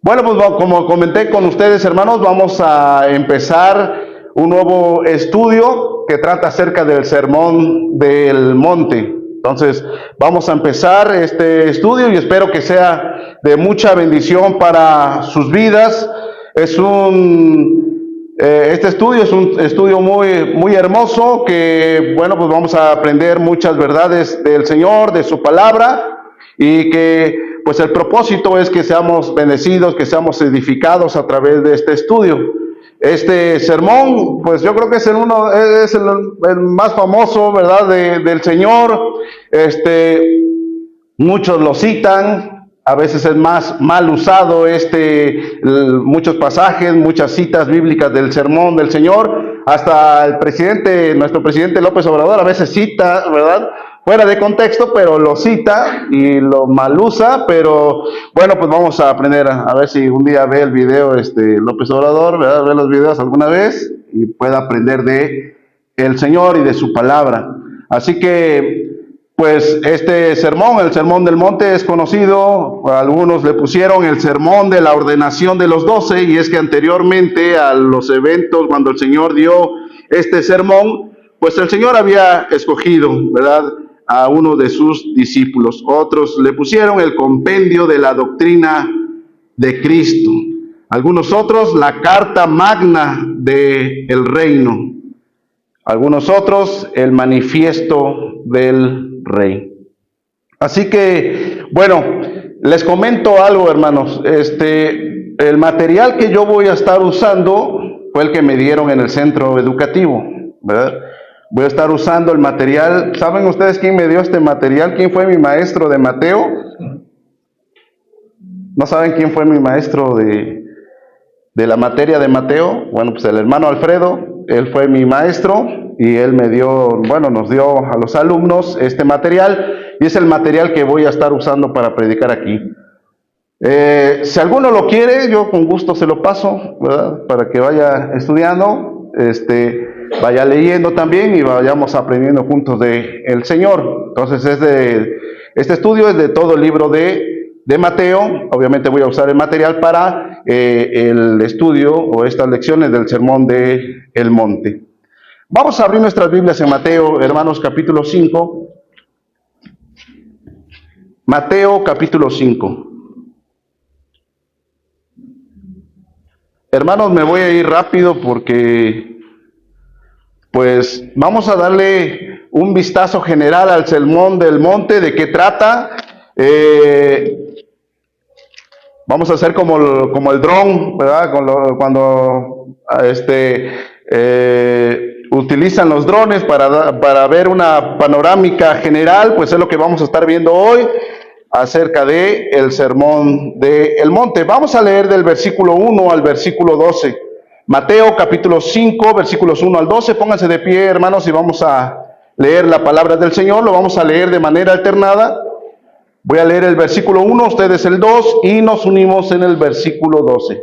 Bueno, pues como comenté con ustedes, hermanos, vamos a empezar un nuevo estudio que trata acerca del Sermón del Monte. Entonces, vamos a empezar este estudio y espero que sea de mucha bendición para sus vidas. Este estudio es un estudio muy hermoso que, bueno, pues vamos a aprender muchas verdades del Señor, de su palabra, y que pues el propósito es que seamos bendecidos, que seamos edificados a través de este estudio. Este sermón, pues yo creo que es el más famoso, ¿verdad?, del Señor. Muchos lo citan, a veces es más mal usado muchos pasajes, muchas citas bíblicas del sermón del Señor. Hasta nuestro presidente López Obrador a veces cita, ¿verdad?, fuera de contexto, pero lo cita y lo mal usa. Pero bueno, pues vamos a aprender a ver si un día ve el video López Obrador, ¿verdad?, ve los videos alguna vez y pueda aprender de el Señor y de su palabra. Así que pues este sermón, el Sermón del Monte, es conocido, algunos le pusieron el sermón de la ordenación de los 12, y es que anteriormente a los eventos, cuando el Señor dio este sermón, pues el Señor había escogido, ¿verdad?, a uno de sus discípulos. Otros le pusieron el compendio de la doctrina de Cristo. Algunos otros, la carta magna del reino. Algunos otros, el manifiesto del rey. Así que, bueno, les comento algo, hermanos. El material que yo voy a estar usando fue el que me dieron en el centro educativo, ¿verdad? Voy a estar usando el material. ¿Saben ustedes quién me dio este material? ¿Quién fue mi maestro de Mateo? ¿No saben quién fue mi maestro de la materia de Mateo? Bueno, pues el hermano Alfredo, él fue mi maestro y él nos dio a los alumnos este material, y es el material que voy a estar usando para predicar aquí. Si alguno lo quiere, yo con gusto se lo paso, ¿verdad?, para que vaya estudiando, vaya leyendo también y vayamos aprendiendo juntos del Señor. Entonces este estudio es de todo el libro de Mateo. Obviamente voy a usar el material para el estudio o estas lecciones del Sermón del Monte. Vamos a abrir nuestras Biblias en Mateo, hermanos, capítulo 5. Mateo, capítulo 5. Hermanos, me voy a ir rápido porque pues vamos a darle un vistazo general al Sermón del Monte, de qué trata. Vamos a hacer como el dron, ¿verdad? Cuando utilizan los drones para ver una panorámica general, pues es lo que vamos a estar viendo hoy acerca de el Sermón del Monte. Vamos a leer del versículo 1 al versículo 12. Mateo capítulo 5, versículos 1 al 12. Pónganse de pie, hermanos, y vamos a leer la palabra del Señor. Lo vamos a leer de manera alternada. Voy a leer el versículo 1, ustedes el 2, y nos unimos en el versículo 12.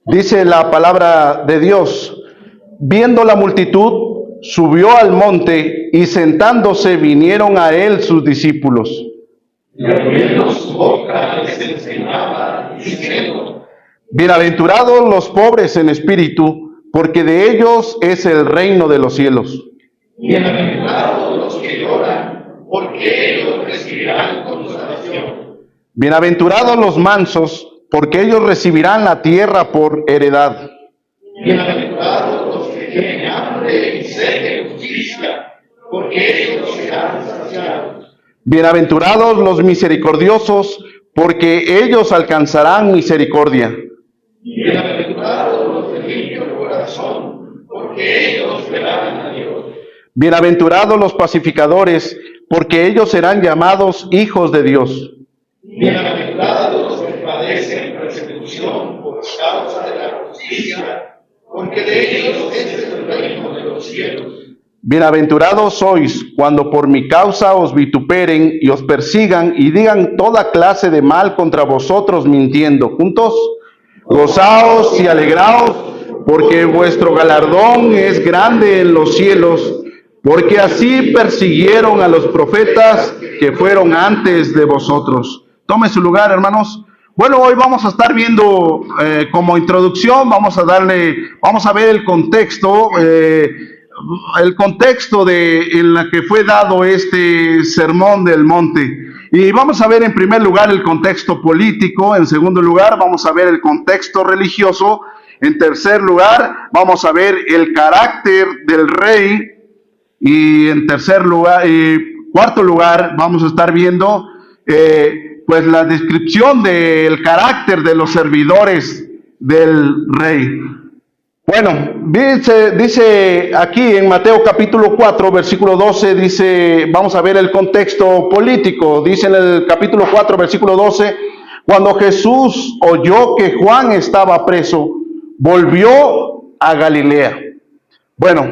Dice la palabra de Dios: viendo la multitud, subió al monte, y sentándose vinieron a él sus discípulos. Y abriendo su boca les enseñaba, diciendo: bienaventurados los pobres en espíritu, porque de ellos es el reino de los cielos. Bienaventurados los que lloran, porque ellos recibirán consolación. Bienaventurados los mansos, porque ellos recibirán la tierra por heredad. Bienaventurados los que tienen hambre y sed de justicia, porque ellos serán saciados. Bienaventurados los misericordiosos, porque ellos alcanzarán misericordia. Bienaventurados los de limpio corazón, porque ellos verán a Dios. Bienaventurados los pacificadores, porque ellos serán llamados hijos de Dios. Bienaventurados los que padecen persecución por causa de la justicia, porque de ellos es el reino de los cielos. Bienaventurados sois cuando por mi causa os vituperen y os persigan y digan toda clase de mal contra vosotros mintiendo. ¿Juntos? Gozaos y alegraos, porque vuestro galardón es grande en los cielos, porque así persiguieron a los profetas que fueron antes de vosotros. Tome su lugar, hermanos. Bueno, hoy vamos a estar viendo como introducción, vamos a ver el contexto en la que fue dado este sermón del monte. Y vamos a ver en primer lugar el contexto político, en segundo lugar vamos a ver el contexto religioso, en tercer lugar vamos a ver el carácter del rey, y en cuarto lugar vamos a estar viendo pues la descripción del carácter de los servidores del rey. Bueno, dice aquí en Mateo capítulo 4, versículo 12, dice, vamos a ver el contexto político, dice en el capítulo 4, versículo 12, cuando Jesús oyó que Juan estaba preso, volvió a Galilea. Bueno,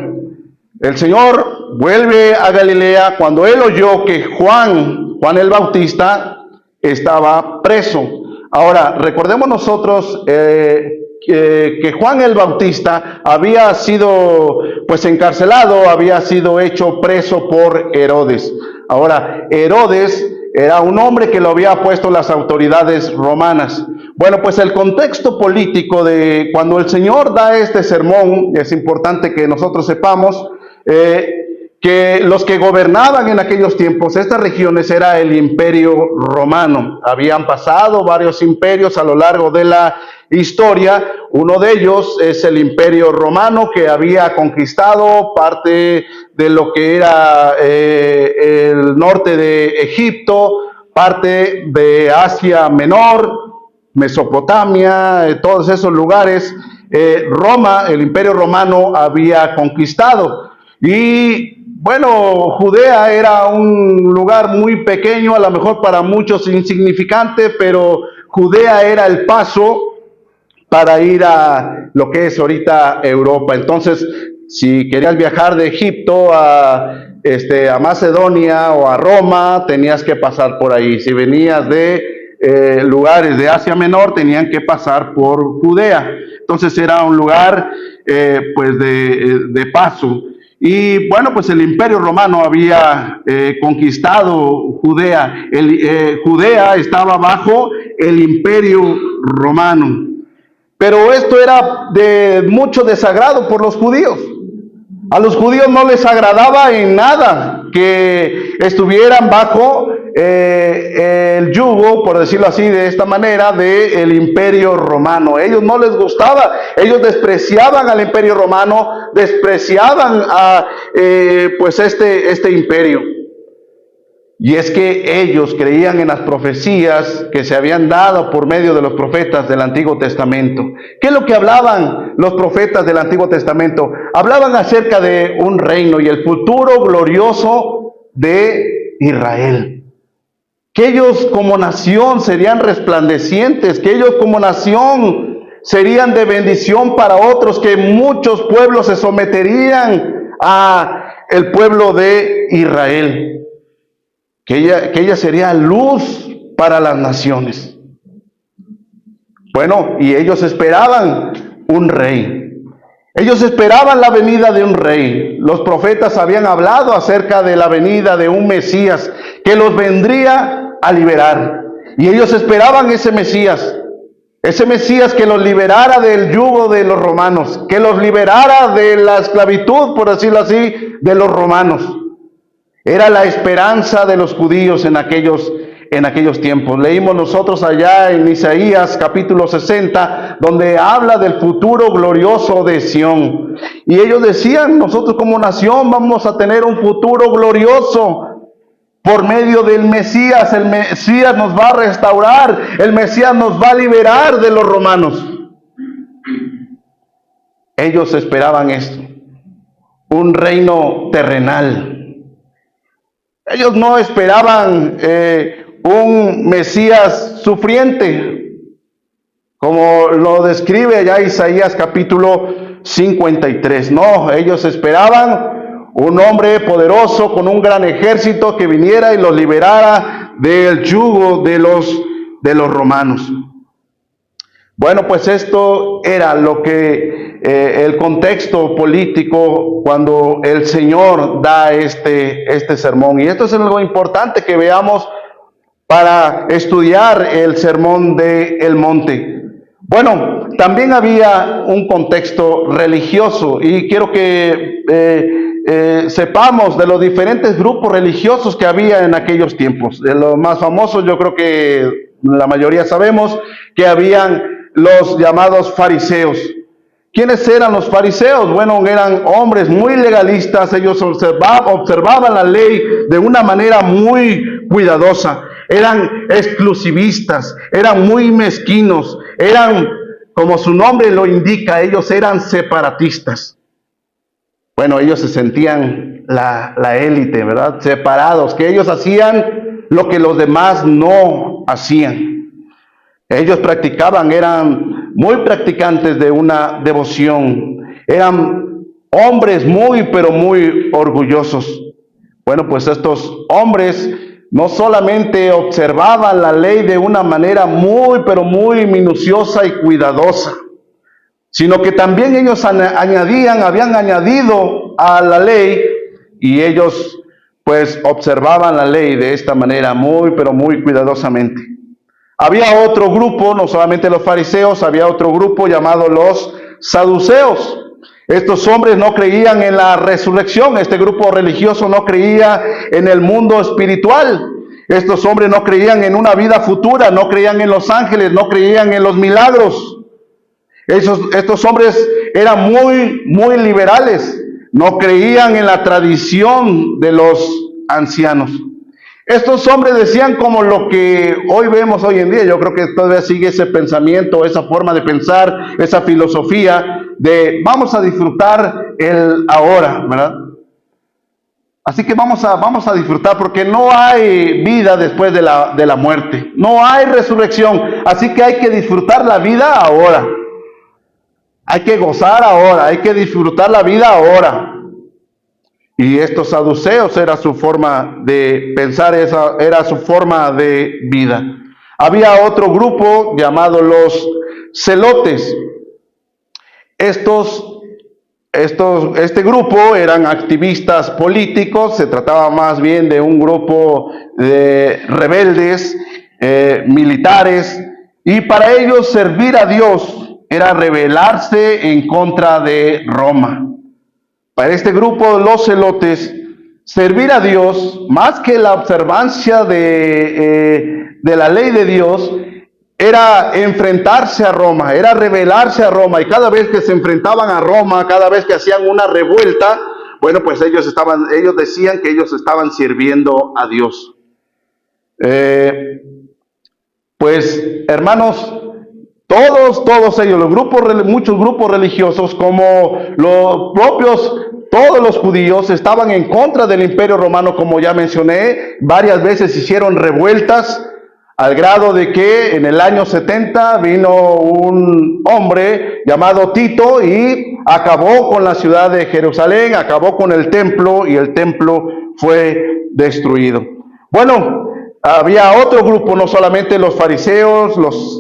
el Señor vuelve a Galilea cuando él oyó que Juan el Bautista, estaba preso. Ahora, recordemos nosotros que Juan el Bautista había sido pues encarcelado, había sido hecho preso por Herodes. Ahora, Herodes era un hombre que lo había puesto las autoridades romanas. Bueno, pues el contexto político de cuando el Señor da este sermón, es importante que nosotros sepamos que los que gobernaban en aquellos tiempos estas regiones era el Imperio Romano. Habían pasado varios imperios a lo largo de la historia. Uno de ellos es el Imperio Romano, que había conquistado parte de lo que era el norte de Egipto, parte de Asia Menor, Mesopotamia, todos esos lugares. Roma, el Imperio Romano, había conquistado. Y bueno, Judea era un lugar muy pequeño, a lo mejor para muchos insignificante, pero Judea era el paso para ir a lo que es ahorita Europa. Entonces, si querías viajar de Egipto a Macedonia o a Roma, tenías que pasar por ahí. Si venías de lugares de Asia Menor, tenían que pasar por Judea. Entonces era un lugar pues de paso. Y bueno, pues el Imperio Romano había conquistado Judea. Judea estaba bajo el Imperio Romano. Pero esto era de mucho desagrado por los judíos. A los judíos no les agradaba en nada que estuvieran bajo el yugo, por decirlo así, de esta manera, del Imperio Romano. Ellos no les gustaba, ellos despreciaban al Imperio Romano, despreciaban a pues este imperio. Y es que ellos creían en las profecías que se habían dado por medio de los profetas del Antiguo Testamento. ¿Qué es lo que hablaban los profetas del Antiguo Testamento? Hablaban acerca de un reino y el futuro glorioso de Israel. Que ellos como nación serían resplandecientes, que ellos como nación serían de bendición para otros, que muchos pueblos se someterían a el pueblo de Israel. Que ella sería luz para las naciones. Bueno, y ellos esperaban un rey. Ellos esperaban la venida de un rey. Los profetas habían hablado acerca de la venida de un Mesías que los vendría a liberar. Y ellos esperaban ese Mesías que los liberara del yugo de los romanos, que los liberara de la esclavitud, por decirlo así, de los romanos. Era la esperanza de los judíos en aquellos tiempos. Leímos nosotros allá en Isaías capítulo 60, donde habla del futuro glorioso de Sión. Y ellos decían, nosotros como nación vamos a tener un futuro glorioso por medio del Mesías. El Mesías nos va a restaurar, el Mesías nos va a liberar de los romanos. Ellos esperaban esto, un reino terrenal. Ellos no esperaban un Mesías sufriente, como lo describe allá Isaías capítulo 53. No, ellos esperaban un hombre poderoso con un gran ejército que viniera y los liberara del yugo de los romanos. Bueno, pues esto era lo que el contexto político cuando el Señor da este sermón. Y esto es algo importante que veamos para estudiar el Sermón del Monte. Bueno, también había un contexto religioso y quiero que sepamos de los diferentes grupos religiosos que había en aquellos tiempos. De los más famosos, yo creo que la mayoría sabemos que habían los llamados fariseos. ¿Quiénes eran los fariseos? Bueno, eran hombres muy legalistas, ellos observaban la ley de una manera muy cuidadosa, eran exclusivistas, eran muy mezquinos, eran, como su nombre lo indica, ellos eran separatistas. Bueno, ellos se sentían la élite, ¿verdad? Separados, que ellos hacían lo que los demás no hacían. Ellos practicaban, eran muy practicantes de una devoción, eran hombres muy, pero muy orgullosos. Bueno, pues estos hombres no solamente observaban la ley de una manera muy, pero muy minuciosa y cuidadosa, sino que también ellos habían añadido a la ley y ellos pues observaban la ley de esta manera muy, pero muy cuidadosamente. Había otro grupo, no solamente los fariseos, había otro grupo llamado los saduceos. Estos hombres no creían en la resurrección, este grupo religioso no creía en el mundo espiritual. Estos hombres no creían en una vida futura, no creían en los ángeles, no creían en los milagros. Estos hombres eran muy liberales, no creían en la tradición de los ancianos. Estos hombres decían como lo que hoy vemos hoy en día. Yo creo que todavía sigue ese pensamiento, esa forma de pensar, esa filosofía de vamos a disfrutar el ahora, ¿verdad? Así que vamos a disfrutar porque no hay vida después de la muerte, no hay resurrección, así que hay que disfrutar la vida ahora. Hay que gozar ahora, hay que disfrutar la vida ahora. Y estos saduceos era su forma de pensar, esa era su forma de vida. Había otro grupo llamado los celotes. Este grupo eran activistas políticos, se trataba más bien de un grupo de rebeldes, militares, y para ellos servir a Dios era rebelarse en contra de Roma. Para este grupo, los celotes, servir a Dios, más que la observancia de la ley de Dios, era enfrentarse a Roma, era rebelarse a Roma. Y cada vez que se enfrentaban a Roma, cada vez que hacían una revuelta, bueno, pues ellos decían que ellos estaban sirviendo a Dios. Pues, hermanos, todos ellos, muchos grupos religiosos, como los propios, todos los judíos, estaban en contra del Imperio Romano, como ya mencioné. Varias veces hicieron revueltas, al grado de que en el año 70 vino un hombre llamado Tito y acabó con la ciudad de Jerusalén, acabó con el templo y el templo fue destruido. Bueno, había otro grupo, no solamente los fariseos,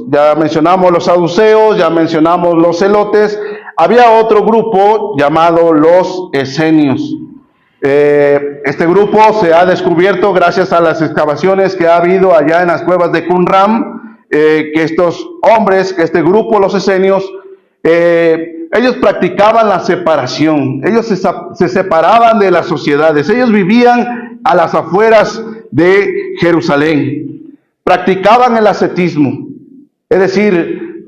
ya mencionamos los saduceos, ya mencionamos los celotes, había otro grupo llamado los esenios. Este grupo se ha descubierto gracias a las excavaciones que ha habido allá en las cuevas de Qumran, que estos hombres, que este grupo, los esenios, ellos practicaban la separación, ellos se separaban de las sociedades, ellos vivían a las afueras de Jerusalén, practicaban el ascetismo, es decir,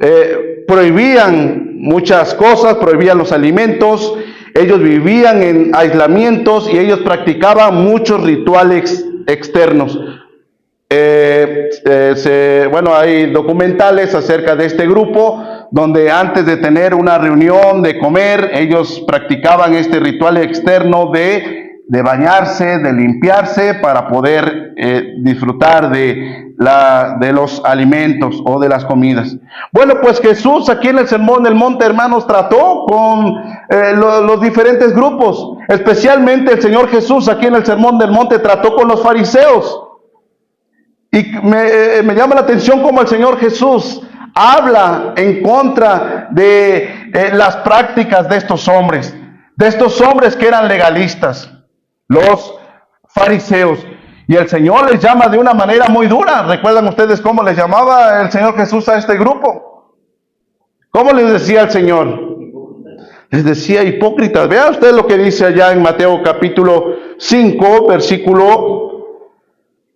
prohibían muchas cosas, prohibían los alimentos, ellos vivían en aislamientos y ellos practicaban muchos rituales externos. Hay documentales acerca de este grupo, donde antes de tener una reunión, de comer, ellos practicaban este ritual externo de bañarse, de limpiarse para poder disfrutar de los alimentos o de las comidas. Bueno, pues Jesús aquí en el Sermón del Monte, hermanos, trató con los diferentes grupos. Especialmente el Señor Jesús aquí en el Sermón del Monte trató con los fariseos. Y me llama la atención cómo el Señor Jesús habla en contra de las prácticas de estos hombres que eran legalistas, los fariseos. Y el Señor les llama de una manera muy dura. ¿Recuerdan ustedes cómo les llamaba el Señor Jesús a este grupo? ¿Cómo les decía el Señor? Les decía hipócritas. Vea usted lo que dice allá en Mateo capítulo 5, versículo...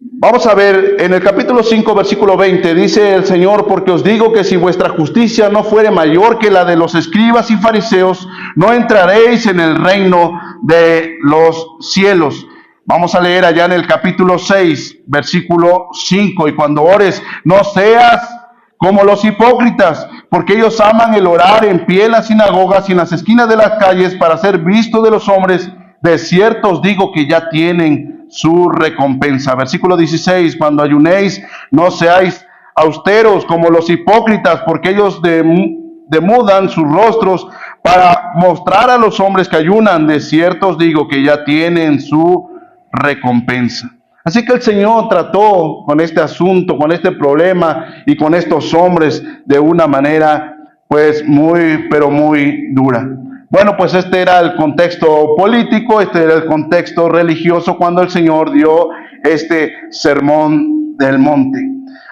Vamos a ver, en el capítulo 5, versículo 20, dice el Señor: porque os digo que si vuestra justicia no fuere mayor que la de los escribas y fariseos, no entraréis en el reino de los cielos. Vamos a leer allá en el capítulo 6, versículo 5, y cuando ores, no seas como los hipócritas, porque ellos aman el orar en pie en las sinagogas y en las esquinas de las calles para ser visto de los hombres. De cierto os digo que ya tienen su recompensa. Versículo 16, cuando ayunéis, no seáis austeros como los hipócritas, porque ellos demudan sus rostros para mostrar a los hombres que ayunan. De cierto os digo que ya tienen su recompensa. Así que el Señor trató con este asunto, con este problema y con estos hombres de una manera pues muy, pero muy dura. Bueno, pues este era el contexto político, este era el contexto religioso cuando el Señor dio este sermón del monte.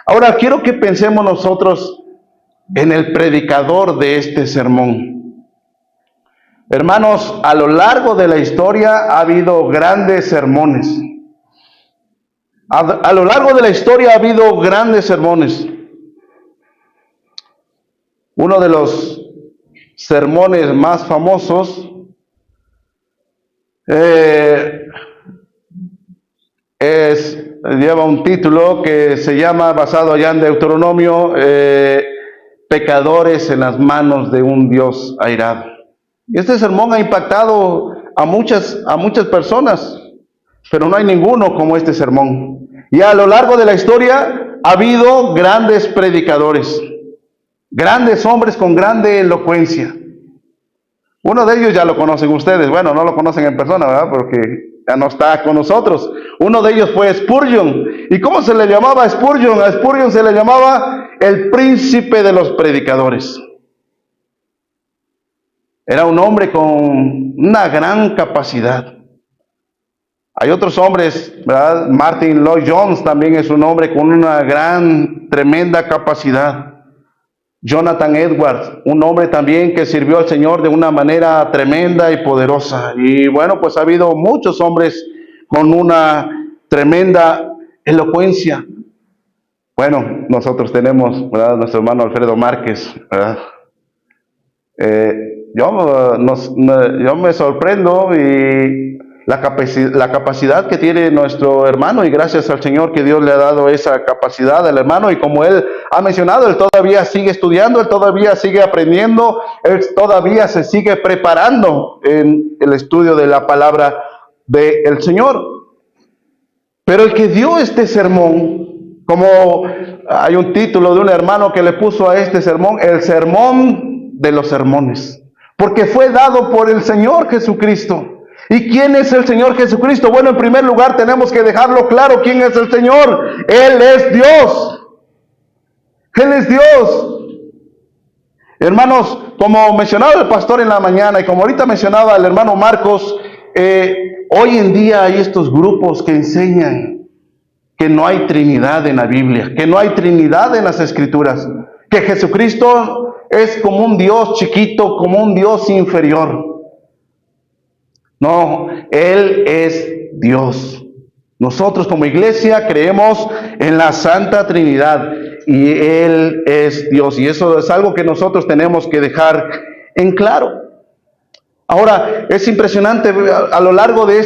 Ahora quiero que pensemos nosotros en el predicador de este sermón. Hermanos, a lo largo de la historia ha habido grandes sermones. A lo largo de la historia ha habido grandes sermones. Uno de los sermones más famosos lleva un título que se llama, basado allá en Deuteronomio, pecadores en las manos de un Dios airado. Y este sermón ha impactado a muchas personas, pero no hay ninguno como este sermón. Y a lo largo de la historia ha habido grandes predicadores, grandes hombres con grande elocuencia. Uno de ellos ya lo conocen ustedes. Bueno, no lo conocen en persona, ¿verdad? Porque ya no está con nosotros. Uno de ellos fue Spurgeon. ¿Y cómo se le llamaba a Spurgeon? A Spurgeon se le llamaba el príncipe de los predicadores. Era un hombre con una gran capacidad. Hay otros hombres, ¿verdad? Martin Lloyd Jones también es un hombre con una tremenda capacidad. Jonathan Edwards, un hombre también que sirvió al Señor de una manera tremenda y poderosa. Y bueno, pues ha habido muchos hombres con una tremenda elocuencia. Bueno, nosotros tenemos, ¿verdad?, nuestro hermano Alfredo Márquez, ¿verdad? Yo me sorprendo y la capacidad que tiene nuestro hermano, y gracias al Señor que Dios le ha dado esa capacidad al hermano, y como él ha mencionado, él todavía sigue estudiando, él todavía sigue aprendiendo, él todavía se sigue preparando en el estudio de la palabra del Señor. Pero el que dio este sermón, como hay un título de un hermano que le puso a este sermón, el sermón de los sermones, porque fue dado por el Señor Jesucristo. ¿Y quién es el Señor Jesucristo? Bueno, en primer lugar tenemos que dejarlo claro quién es el Señor. Él es Dios. Él es Dios. Hermanos, como mencionaba el pastor en la mañana y como ahorita mencionaba el hermano Marcos, hoy en día hay estos grupos que enseñan que no hay Trinidad en la Biblia, que no hay Trinidad en las Escrituras, que Jesucristo es como un Dios chiquito, como un Dios inferior. No, Él es Dios. Nosotros como iglesia creemos en la Santa Trinidad y Él es Dios. Y eso es algo que nosotros tenemos que dejar en claro. Ahora, es impresionante a lo largo de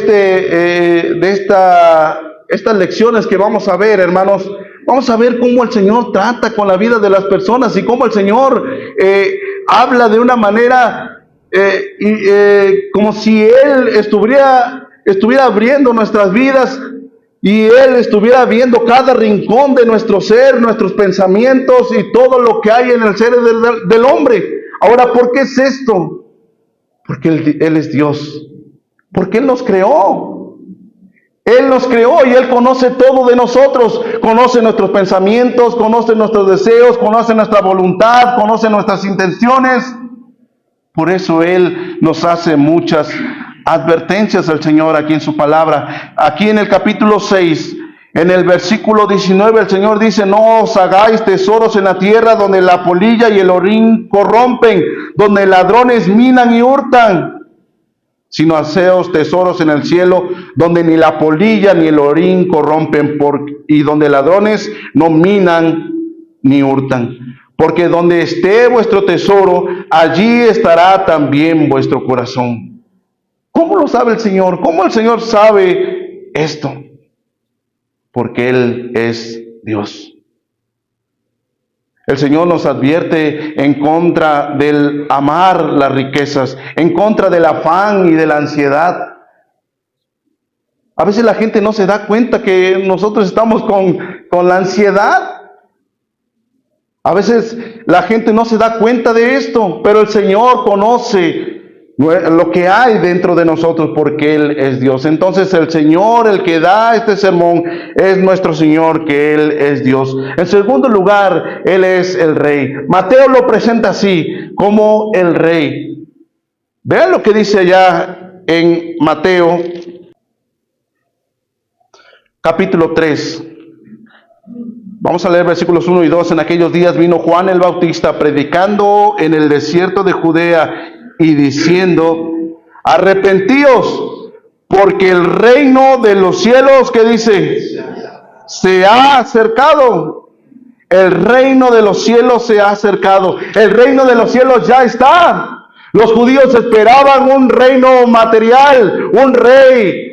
estas lecciones que vamos a ver, hermanos. Vamos a ver cómo el Señor trata con la vida de las personas y cómo el Señor habla de una manera como si Él estuviera abriendo nuestras vidas y Él estuviera viendo cada rincón de nuestro ser, nuestros pensamientos y todo lo que hay en el ser del hombre. Ahora, ¿por qué es esto? Porque Él es Dios, porque Él nos creó. Él nos creó y Él conoce todo de nosotros, conoce nuestros pensamientos, conoce nuestros deseos, conoce nuestra voluntad, conoce nuestras intenciones. Por eso Él nos hace muchas advertencias al Señor aquí en su palabra. Aquí en el capítulo 6, En el versículo 19 el Señor dice: no os hagáis tesoros en la tierra donde la polilla y el orín corrompen, donde ladrones minan y hurtan, sino haceos tesoros en el cielo, donde ni la polilla ni el orín corrompen, y donde ladrones no minan ni hurtan. Porque donde esté vuestro tesoro, allí estará también vuestro corazón. ¿Cómo lo sabe el Señor? ¿Cómo el Señor sabe esto? Porque Él es Dios. El Señor nos advierte en contra del amar las riquezas, en contra del afán y de la ansiedad. A veces la gente no se da cuenta que nosotros estamos con la ansiedad. A veces la gente no se da cuenta de esto, pero el Señor conoce lo que hay dentro de nosotros porque Él es Dios. Entonces el Señor, el que da este sermón, es nuestro Señor, que Él es Dios. En segundo lugar, Él es el Rey. Mateo lo presenta así, como el Rey. Vean lo que dice allá en Mateo, capítulo 3. Vamos a leer versículos 1 y 2. En aquellos días vino Juan el Bautista predicando en el desierto de Judea y diciendo: arrepentíos, porque el reino de los cielos, ¿qué dice? Se ha acercado. El reino de los cielos se ha acercado. El reino de los cielos ya está. Los judíos esperaban un reino material, un rey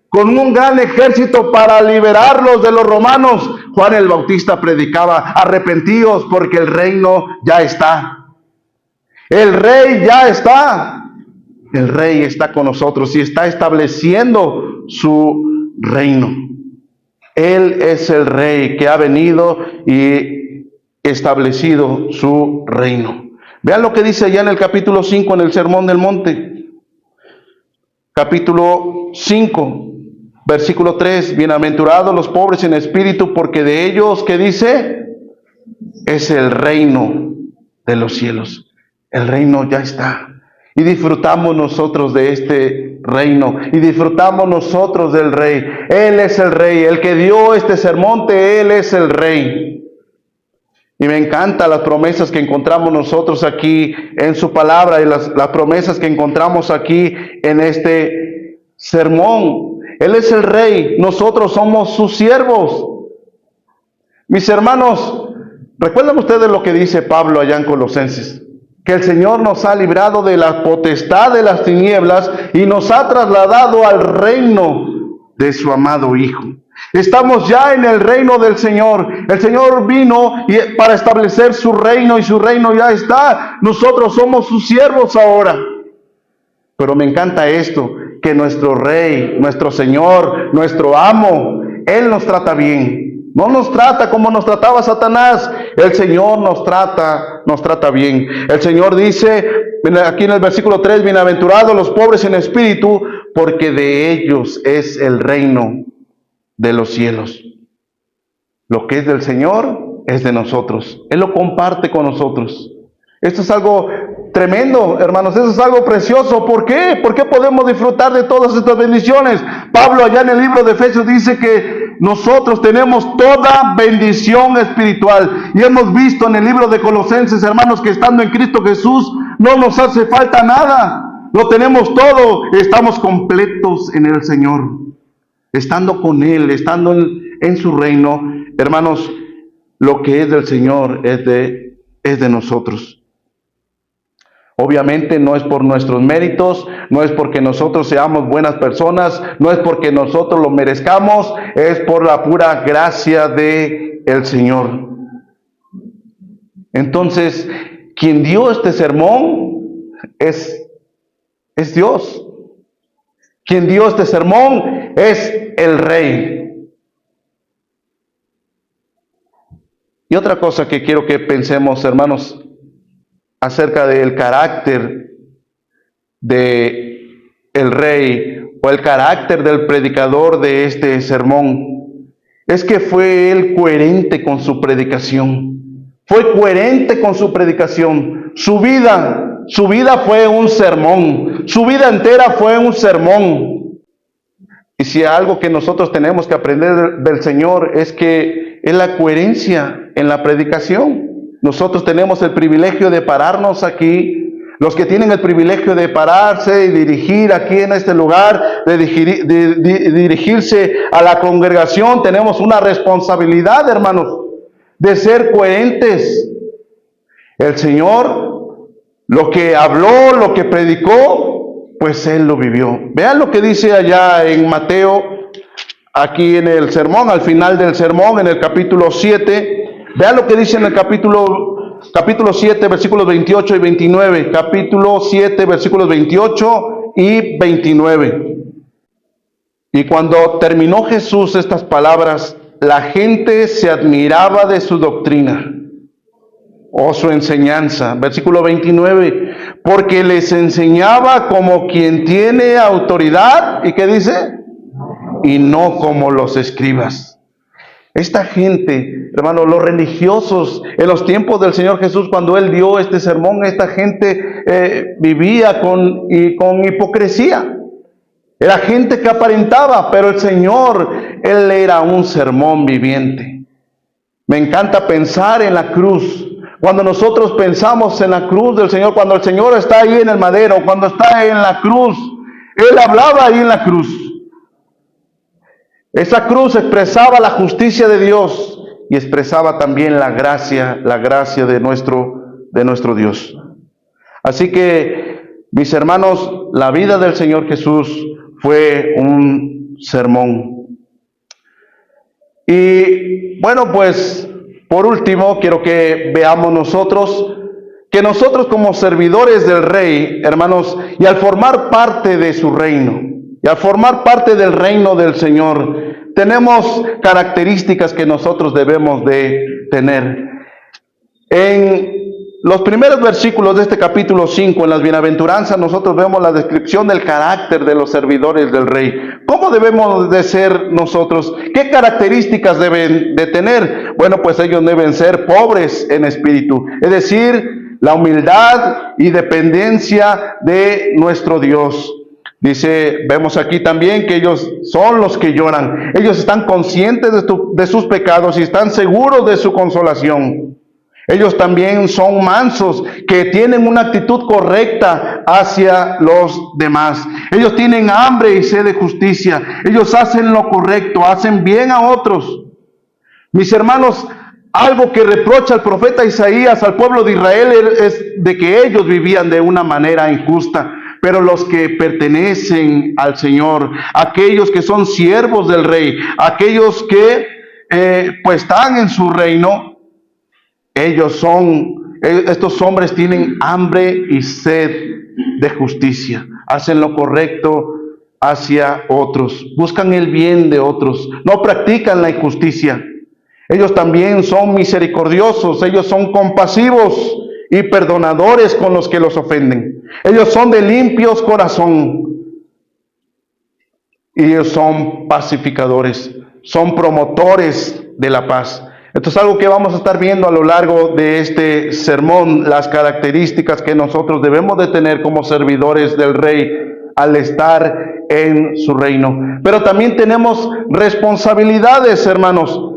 con un gran ejército para liberarlos de los romanos. Juan el Bautista predicaba: arrepentíos, porque el reino ya está. El rey ya está. El rey está con nosotros y está estableciendo su reino. Él es el rey que ha venido y establecido su reino. Vean lo que dice allá en el capítulo 5, en el Sermón del Monte. Capítulo 5, versículo 3. Bienaventurados los pobres en espíritu, porque de ellos, ¿qué dice? Es el reino de los cielos. El reino ya está. Y disfrutamos nosotros de este reino. Y disfrutamos nosotros del Rey. Él es el Rey. El que dio este sermón, Él es el Rey. Y me encantan las promesas que encontramos nosotros aquí en su palabra. Y las promesas que encontramos aquí en este sermón. Él es el Rey. Nosotros somos sus siervos. Mis hermanos, ¿recuerdan ustedes lo que dice Pablo allá en Colosenses? Que el Señor nos ha librado de la potestad de las tinieblas y nos ha trasladado al reino de su amado Hijo. Estamos ya en el reino del Señor. El Señor vino para establecer su reino y su reino ya está. Nosotros somos sus siervos ahora. Pero me encanta esto, que nuestro Rey, nuestro Señor, nuestro amo, Él nos trata bien. No nos trata como nos trataba Satanás. El Señor nos trata bien. El Señor dice aquí en el versículo 3: bienaventurados los pobres en espíritu, porque de ellos es el reino de los cielos. Lo que es del Señor es de nosotros. Él lo comparte con nosotros. Esto es algo tremendo, hermanos. Eso es algo precioso. ¿Por qué? ¿Por qué podemos disfrutar de todas estas bendiciones? Pablo allá en el libro de Efesios dice que nosotros tenemos toda bendición espiritual. Y hemos visto en el libro de Colosenses, hermanos, que estando en Cristo Jesús no nos hace falta nada. Lo tenemos todo. Estamos completos en el Señor. Estando con Él, estando en su reino, hermanos, lo que es del Señor es de nosotros. Obviamente no es por nuestros méritos, no es porque nosotros seamos buenas personas, no es porque nosotros lo merezcamos, es por la pura gracia del Señor. Entonces, quien dio este sermón es Dios. Quien dio este sermón es el Rey. Y otra cosa que quiero que pensemos, hermanos, acerca del carácter de el Rey o el carácter del predicador de este sermón, es que fue él coherente con su predicación. Fue coherente con su predicación. Su vida fue un sermón. Su vida entera fue un sermón. Y si algo que nosotros tenemos que aprender del Señor es que es la coherencia en la predicación. Nosotros tenemos el privilegio de pararnos aquí. Los que tienen el privilegio de pararse y dirigir aquí en este lugar, de dirigirse a la congregación, tenemos una responsabilidad, hermanos, de ser coherentes. El Señor, lo que habló, lo que predicó, pues Él lo vivió. Vean lo que dice allá en Mateo, aquí en el sermón, al final del sermón, en el capítulo 7. Vean lo que dice en el capítulo 7, versículos 28 y 29. Capítulo 7, versículos 28 y 29. Y cuando terminó Jesús estas palabras, la gente se admiraba de su doctrina o su enseñanza. Versículo 29. Porque les enseñaba como quien tiene autoridad. ¿Y qué dice? Y no como los escribas. Esta gente, hermano, los religiosos en los tiempos del Señor Jesús, cuando Él dio este sermón, esta gente vivía con hipocresía. Era gente que aparentaba, pero el Señor, Él era un sermón viviente. Me encanta pensar en la cruz. Cuando nosotros pensamos en la cruz del Señor, cuando el Señor está ahí en el madero, cuando está en la cruz, Él hablaba ahí en la cruz. Esa cruz expresaba la justicia de Dios y expresaba también la gracia de nuestro Dios. Así que, mis hermanos, la vida del Señor Jesús fue un sermón. Y bueno, pues, por último, quiero que veamos que nosotros como servidores del Rey, hermanos, y al formar parte de su reino, y al formar parte del reino del Señor, tenemos características que nosotros debemos de tener. En los primeros versículos de este capítulo 5, en las bienaventuranzas, nosotros vemos la descripción del carácter de los servidores del Rey. ¿Cómo debemos de ser nosotros? ¿Qué características deben de tener? Bueno, pues ellos deben ser pobres en espíritu, es decir, la humildad y dependencia de nuestro Dios. Dice, vemos aquí también que ellos son los que lloran. Ellos están conscientes de sus pecados y están seguros de su consolación. Ellos también son mansos, que tienen una actitud correcta hacia los demás. Ellos tienen hambre y sed de justicia. Ellos hacen lo correcto, hacen bien a otros. Mis hermanos, algo que reprocha el profeta Isaías al pueblo de Israel es de que ellos vivían de una manera injusta. Pero los que pertenecen al Señor, aquellos que son siervos del Rey, aquellos que pues están en su reino, estos hombres tienen hambre y sed de justicia, hacen lo correcto hacia otros, buscan el bien de otros, no practican la injusticia. Ellos también son misericordiosos, ellos son compasivos y perdonadores con los que los ofenden. Ellos son de limpios corazón. Y ellos son pacificadores, son promotores de la paz. Esto es algo que vamos a estar viendo a lo largo de este sermón, las características que nosotros debemos de tener como servidores del Rey al estar en su reino. Pero también tenemos responsabilidades, hermanos.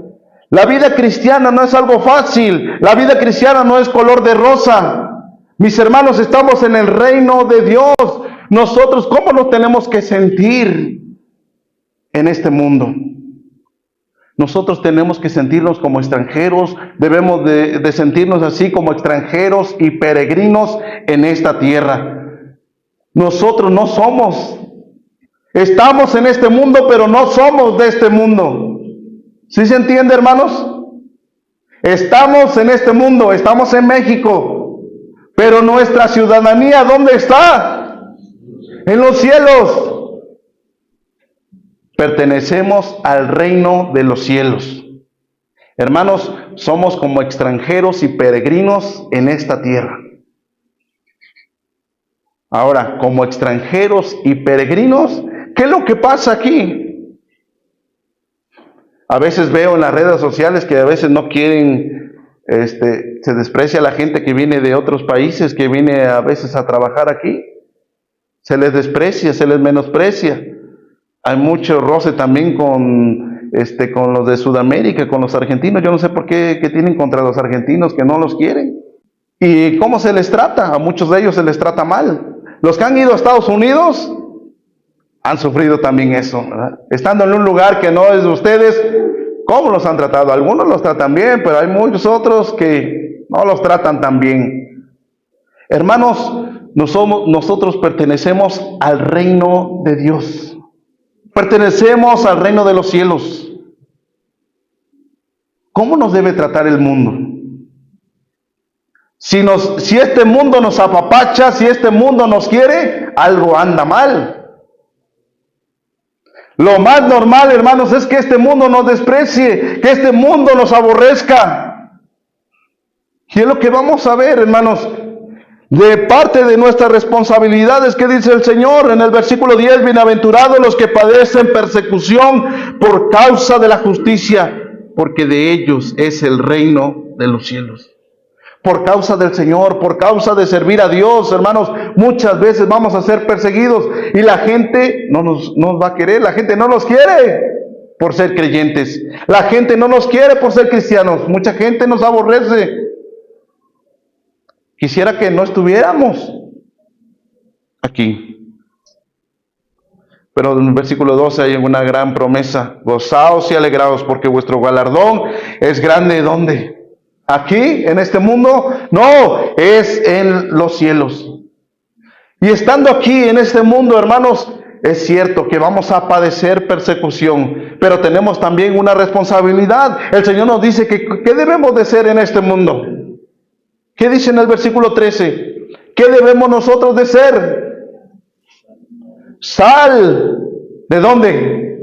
La vida cristiana no es algo fácil, la vida cristiana no es color de rosa. Mis hermanos, estamos en el reino de Dios. Nosotros, ¿cómo nos tenemos que sentir en este mundo? Nosotros tenemos que sentirnos como extranjeros, debemos de sentirnos así como extranjeros y peregrinos en esta tierra. Nosotros no estamos en este mundo, pero no somos de este mundo. ¿Sí se entiende, hermanos? Estamos en este mundo, estamos en México, pero nuestra ciudadanía, ¿dónde está? En los cielos. Pertenecemos al reino de los cielos. Hermanos, somos como extranjeros y peregrinos en esta tierra. Ahora, como extranjeros y peregrinos, ¿qué es lo que pasa aquí? A veces veo en las redes sociales que a veces no quieren, se desprecia a la gente que viene de otros países, que viene a veces a trabajar aquí. Se les desprecia, se les menosprecia. Hay mucho roce también con los de Sudamérica, con los argentinos. Yo no sé por qué tienen contra los argentinos, que no los quieren. ¿Y cómo se les trata? A muchos de ellos se les trata mal. Los que han ido a Estados Unidos han sufrido también eso, ¿verdad? Estando en un lugar que no es de ustedes, ¿cómo los han tratado? Algunos los tratan bien, pero hay muchos otros que no los tratan tan bien. Hermanos, nosotros pertenecemos al reino de Dios. Pertenecemos al reino de los cielos. ¿Cómo nos debe tratar el mundo? Si este mundo nos apapacha, si este mundo nos quiere, algo anda mal. Lo más normal, hermanos, es que este mundo nos desprecie, que este mundo nos aborrezca. Y es lo que vamos a ver, hermanos. De parte de nuestras responsabilidades, ¿qué dice el Señor? En el versículo 10, bienaventurados los que padecen persecución por causa de la justicia, porque de ellos es el reino de los cielos. Por causa del Señor, por causa de servir a Dios, hermanos, muchas veces vamos a ser perseguidos y la gente no nos va a querer, la gente no nos quiere por ser creyentes, la gente no nos quiere por ser cristianos, mucha gente nos aborrece. Quisiera que no estuviéramos aquí. Pero en el versículo 12 hay una gran promesa: gozaos y alegraos porque vuestro galardón es grande. ¿Dónde? ¿Aquí, en este mundo? No, es en los cielos. Y estando aquí en este mundo, hermanos, es cierto que vamos a padecer persecución, pero tenemos también una responsabilidad. El Señor nos dice que ¿qué debemos de ser en este mundo? ¿Qué dice en el versículo 13? ¿Qué debemos nosotros de ser? Sal. ¿De dónde?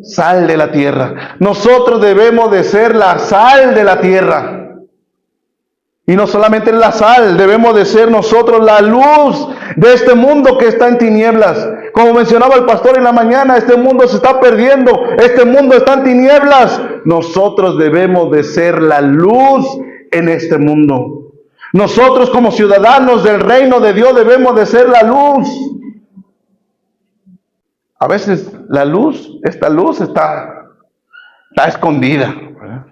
Sal de la tierra. Nosotros debemos de ser la sal de la tierra. Y no solamente la sal, debemos de ser nosotros la luz de este mundo que está en tinieblas. Como mencionaba el pastor en la mañana, este mundo se está perdiendo, este mundo está en tinieblas. Nosotros debemos de ser la luz en este mundo. Nosotros como ciudadanos del reino de Dios debemos de ser la luz. A veces esta luz está escondida, ¿verdad?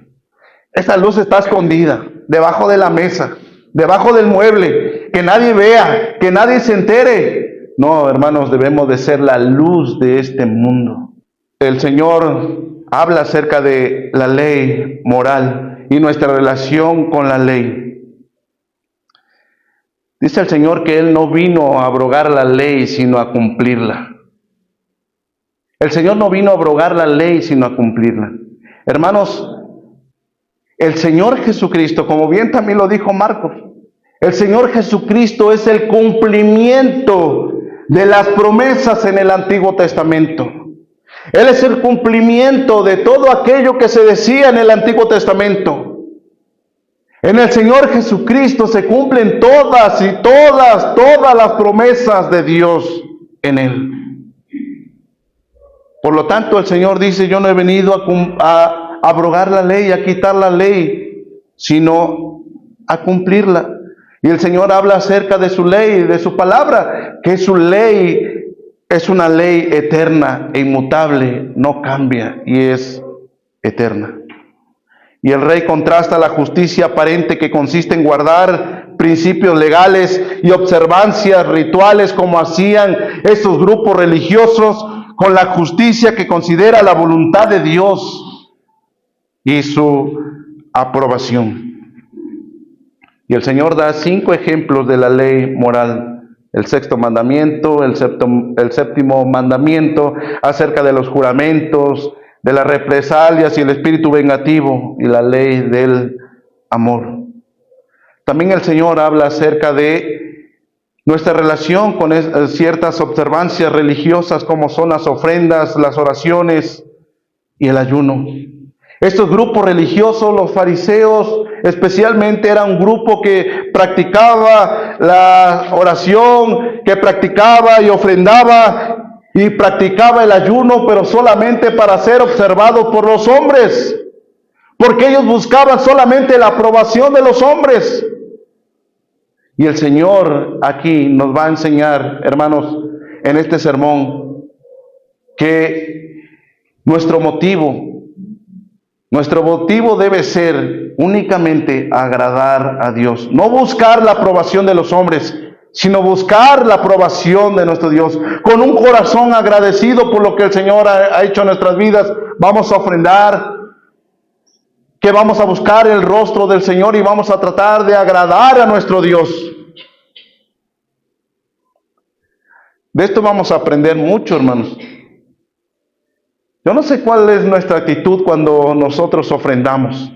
Esta luz está escondida debajo de la mesa, debajo del mueble, que nadie vea, que nadie se entere. No, hermanos, debemos de ser la luz de este mundo. El Señor habla acerca de la ley moral y nuestra relación con la ley. Dice el Señor que Él no vino a abrogar la ley, sino a cumplirla. El Señor no vino a abrogar la ley, sino a cumplirla. Hermanos, el Señor Jesucristo, como bien también lo dijo Marcos, el Señor Jesucristo es el cumplimiento de las promesas en el Antiguo Testamento. Él es el cumplimiento de todo aquello que se decía en el Antiguo Testamento. En el Señor Jesucristo se cumplen todas las promesas de Dios en Él. Por lo tanto, el Señor dice: yo no he venido a abrogar la ley, a quitar la ley, sino a cumplirla. Y el Señor habla acerca de su ley, de su palabra, que su ley es una ley eterna e inmutable, no cambia y es eterna. Y el Rey contrasta la justicia aparente, que consiste en guardar principios legales y observancias rituales como hacían estos grupos religiosos, con la justicia que considera la voluntad de Dios y su aprobación. Y el Señor da 5 ejemplos de la ley moral. El 6º mandamiento, el séptimo mandamiento acerca de los juramentos, de las represalias y el espíritu vengativo, y la ley del amor. También el Señor habla acerca de nuestra relación con ciertas observancias religiosas, como son las ofrendas, las oraciones y el ayuno. Estos grupos religiosos, los fariseos especialmente, era un grupo que practicaba la oración, que practicaba y ofrendaba y practicaba el ayuno, pero solamente para ser observado por los hombres, porque ellos buscaban solamente la aprobación de los hombres. Y el Señor aquí nos va a enseñar, hermanos, en este sermón, que nuestro motivo debe ser únicamente agradar a Dios. No buscar la aprobación de los hombres, sino buscar la aprobación de nuestro Dios. Con un corazón agradecido por lo que el Señor ha hecho en nuestras vidas, vamos a ofrendar, que vamos a buscar el rostro del Señor y vamos a tratar de agradar a nuestro Dios. De esto vamos a aprender mucho, hermanos. Yo no sé cuál es nuestra actitud cuando nosotros ofrendamos.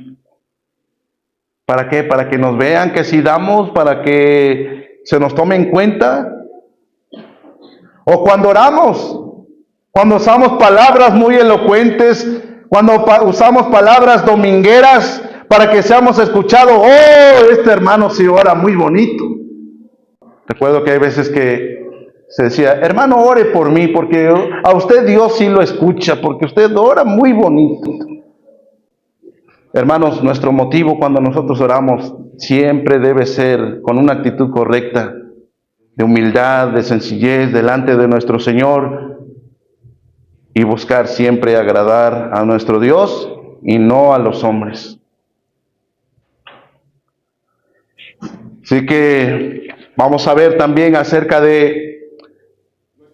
¿Para qué? Para que nos vean que sí damos, para que se nos tome en cuenta. O cuando oramos, cuando usamos palabras muy elocuentes, cuando usamos palabras domingueras para que seamos escuchados. Oh, este hermano sí ora muy bonito. Recuerdo que hay veces que se decía, hermano, ore por mí, porque a usted Dios sí lo escucha, porque usted ora muy bonito. Hermanos, nuestro motivo cuando nosotros oramos siempre debe ser con una actitud correcta, de humildad, de sencillez delante de nuestro Señor, y buscar siempre agradar a nuestro Dios y no a los hombres. Así que vamos a ver también acerca de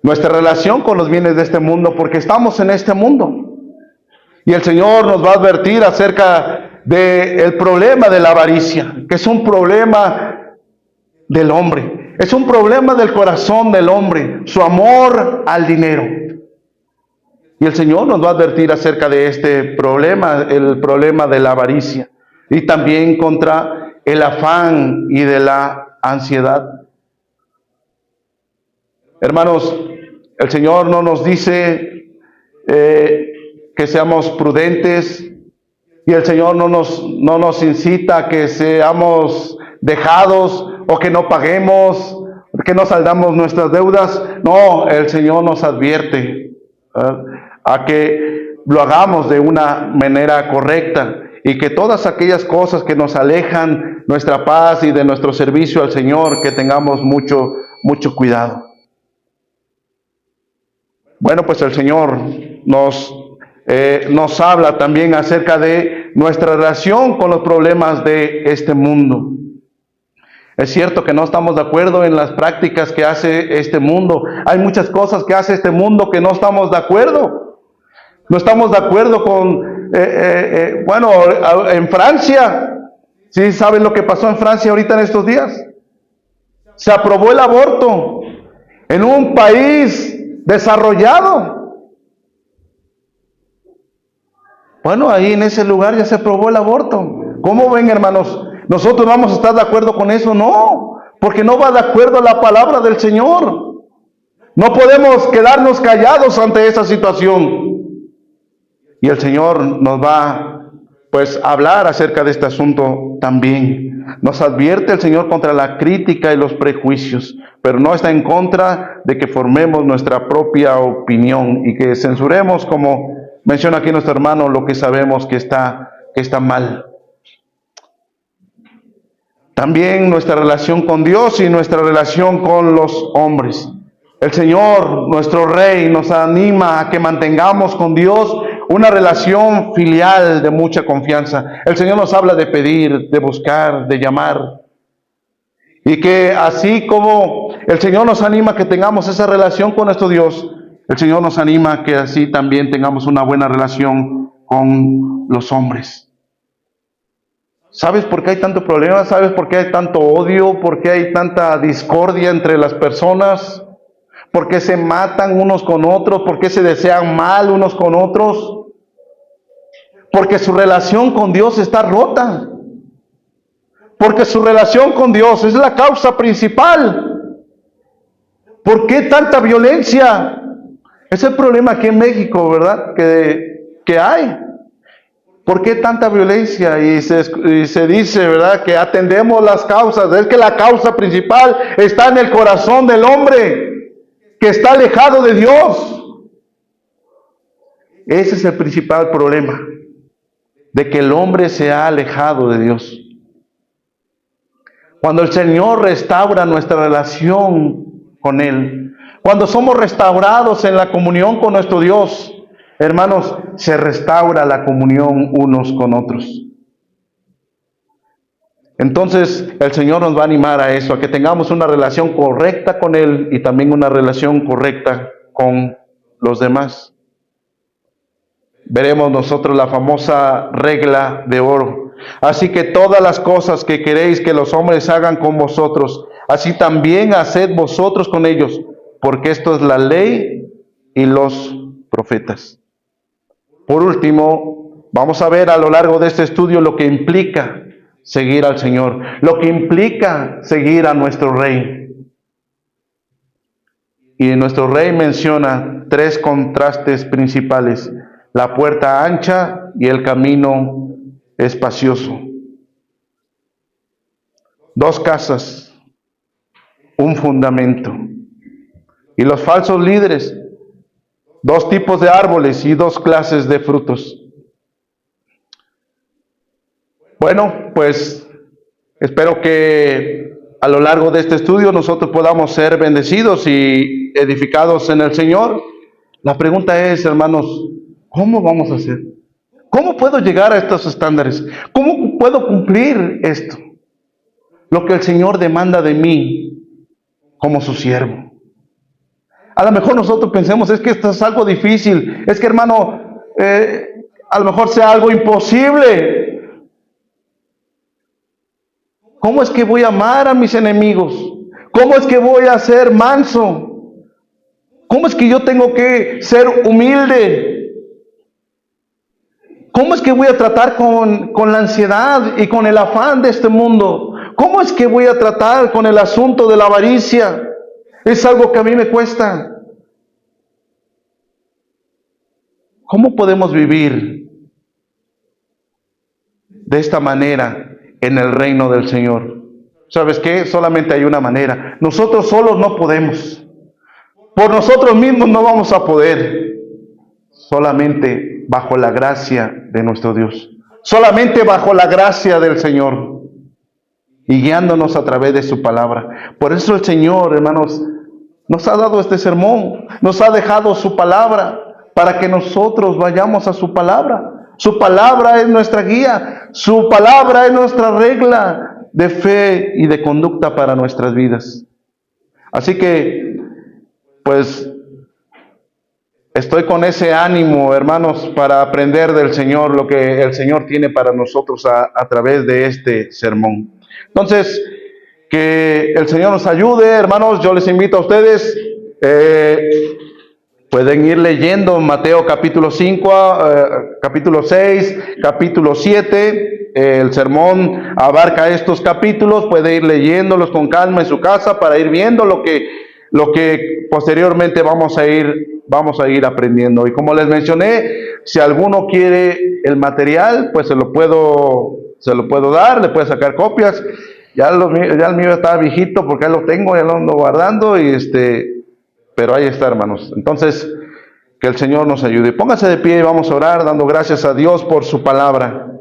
nuestra relación con los bienes de este mundo, porque estamos en este mundo. Y el Señor nos va a advertir acerca del problema de la avaricia, que es un problema del hombre, es un problema del corazón del hombre, su amor al dinero. Y el Señor nos va a advertir acerca de este problema, el problema de la avaricia, y también contra el afán y de la ansiedad. Hermanos, el Señor no nos dice que seamos prudentes, y el Señor no nos incita a que seamos dejados o que no paguemos, que no saldamos nuestras deudas. No, el Señor nos advierte a que lo hagamos de una manera correcta y que todas aquellas cosas que nos alejan nuestra paz y de nuestro servicio al Señor, que tengamos mucho cuidado. Bueno, pues el Señor nos habla también acerca de nuestra relación con los problemas de este mundo. Es cierto que no estamos de acuerdo en las prácticas que hace este mundo. Hay muchas cosas que hace este mundo que no estamos de acuerdo. No estamos de acuerdo con, en Francia. ¿Sí saben lo que pasó en Francia ahorita en estos días? Se aprobó el aborto en un país desarrollado. Bueno, ahí en ese lugar ya se aprobó el aborto. ¿Cómo ven, hermanos? ¿Nosotros vamos a estar de acuerdo con eso? No, porque no va de acuerdo a la palabra del Señor. No podemos quedarnos callados ante esa situación. Y el Señor nos va, pues, a hablar acerca de este asunto también. Nos advierte el Señor contra la crítica y los prejuicios, pero no está en contra de que formemos nuestra propia opinión y que censuremos, como menciona aquí nuestro hermano, lo que sabemos que está mal. También nuestra relación con Dios y nuestra relación con los hombres. El Señor, nuestro Rey, nos anima a que mantengamos con Dios una relación filial de mucha confianza. El Señor nos habla de pedir, de buscar, de llamar. Y que así como el Señor nos anima a que tengamos esa relación con nuestro Dios, el Señor nos anima a que así también tengamos una buena relación con los hombres. ¿Sabes por qué hay tanto problema? ¿Sabes por qué hay tanto odio? ¿Por qué hay tanta discordia entre las personas? ¿Por qué se matan unos con otros? ¿Por qué se desean mal unos con otros? Porque su relación con Dios está rota. Porque su relación con Dios es la causa principal. ¿Por qué tanta violencia? Es el problema aquí en México, ¿verdad? Que hay. ¿Por qué tanta violencia? Y se dice, ¿verdad?, que atendemos las causas. Es que la causa principal está en el corazón del hombre, que está alejado de Dios. Ese es el principal problema, de que el hombre se ha alejado de Dios. Cuando el Señor restaura nuestra relación con Él, Cuando somos restaurados en la comunión con nuestro Dios, hermanos, se restaura la comunión unos con otros. Entonces, el Señor nos va a animar a eso, a que tengamos una relación correcta con Él y también una relación correcta con los demás. Veremos nosotros la famosa regla de oro. Así que todas las cosas que queréis que los hombres hagan con vosotros, así también haced vosotros con ellos, porque esto es la ley y los profetas. Por último, vamos a ver a lo largo de este estudio lo que implica seguir al Señor, lo que implica seguir a nuestro Rey. Y nuestro Rey menciona 3 contrastes principales: la puerta ancha y el camino espacioso. 2 casas, un fundamento. Y los falsos líderes, 2 tipos de árboles y 2 clases de frutos. Bueno, pues espero que a lo largo de este estudio nosotros podamos ser bendecidos y edificados en el Señor. La pregunta es, hermanos, ¿cómo vamos a hacer? ¿Cómo puedo llegar a estos estándares? ¿Cómo puedo cumplir esto? Lo que el Señor demanda de mí como su siervo. A lo mejor nosotros pensemos, es que esto es algo difícil, es que, hermano, a lo mejor sea algo imposible. ¿Cómo es que voy a amar a mis enemigos? ¿Cómo es que voy a ser manso? ¿Cómo es que yo tengo que ser humilde? ¿Cómo es que voy a tratar con la ansiedad y con el afán de este mundo? ¿Cómo es que voy a tratar con el asunto de la avaricia? Es algo que a mí me cuesta. ¿Cómo podemos vivir de esta manera en el reino del Señor? ¿Sabes qué? Solamente hay una manera. Nosotros solos no podemos. Por nosotros mismos no vamos a poder. Solamente bajo la gracia de nuestro Dios. Solamente bajo la gracia del Señor. Y guiándonos a través de su palabra. Por eso el Señor, hermanos, nos ha dado este sermón. Nos ha dejado su palabra para que nosotros vayamos a su palabra. Su palabra es nuestra guía. Su palabra es nuestra regla de fe y de conducta para nuestras vidas. Así que, pues, estoy con ese ánimo, hermanos, para aprender del Señor lo que el Señor tiene para nosotros a través de este sermón. Entonces, que el Señor nos ayude, hermanos. Yo les invito a ustedes, pueden ir leyendo Mateo capítulo 5, capítulo 6, capítulo 7. El sermón abarca estos capítulos. Puede ir leyéndolos con calma en su casa para ir viendo lo que posteriormente vamos a ir aprendiendo. Y como les mencioné, si alguno quiere el material, pues se lo puedo dar, le puede sacar copias. Ya el mío está viejito porque ya lo tengo, ya lo ando guardando pero ahí está, hermanos. Entonces, que el Señor nos ayude. Póngase de pie y vamos a orar dando gracias a Dios por su palabra.